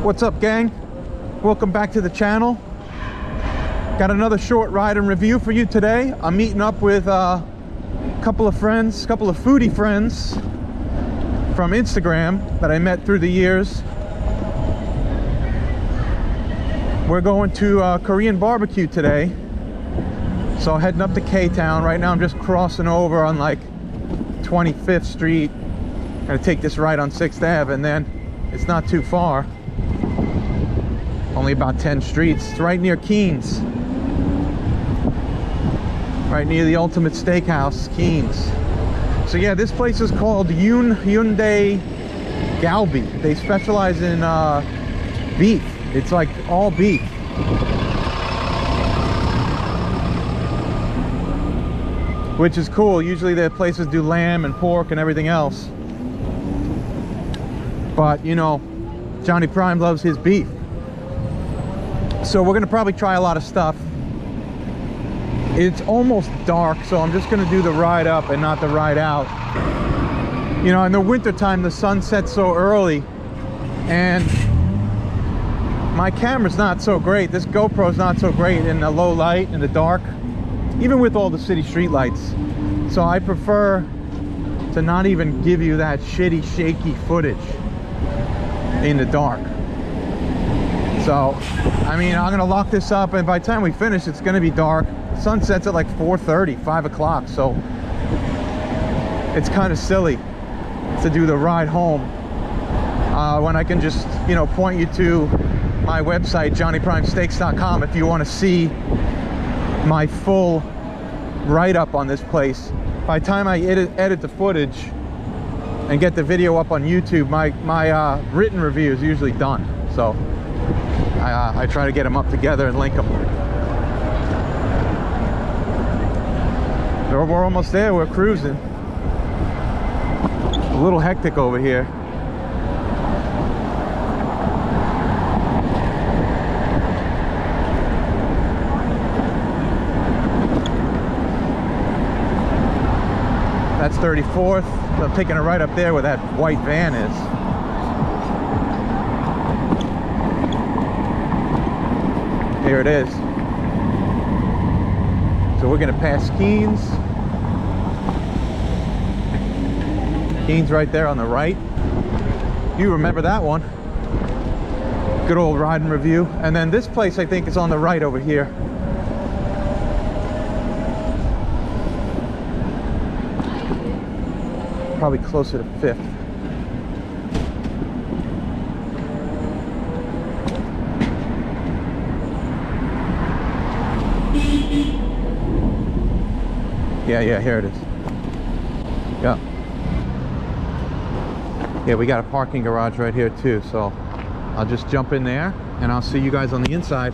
What's up, gang? Welcome back to the channel. Got another short ride and review for you today. I'm meeting up with a couple of friends, couple of foodie friends from Instagram that I met through the years. We're going to Korean BBQ today. So heading up to K-Town. Right now I'm just crossing over on like 25th Street. Gonna take this right on 6th Ave, and then it's not too far. Only about 10 streets. It's right near Keen's. Right near the Ultimate Steakhouse, Keen's. So yeah, this place is called YOON HAEUNDAE GALBI. They specialize in beef. It's like all beef. Which is cool. Usually their places do lamb and pork and everything else. But you know, Johnny Prime loves his beef. So we're gonna probably try a lot of stuff. It's almost dark, so I'm just gonna do the ride up and not the ride out. You know, in the winter time the sun sets so early, and my camera's not so great. This GoPro's not so great in the low light, in the dark, even with all the city street lights. So I prefer to not even give you that shitty, shaky footage in the dark. So, I mean, I'm gonna lock this up, and by the time we finish, it's gonna be dark. Sun sets at like 4:30, 5 o'clock, so it's kind of silly to do the ride home when I can just, you know, point you to my website, johnnyprimesteaks.com, if you want to see my full write-up on this place. By the time I edit the footage and get the video up on YouTube, my written review is usually done. So I try to get them up together and link them. We're almost there. We're cruising. A little hectic over here. That's 34th. So I'm taking it right up there where that white van is. Here it is. So we're gonna pass Keen's. Keen's right there on the right. You remember that one. Good old ride and review. And then this place I think is on the right over here. Probably closer to 5th. Yeah, here it is. Yeah. Yeah, we got a parking garage right here too, so I'll just jump in there and I'll see you guys on the inside.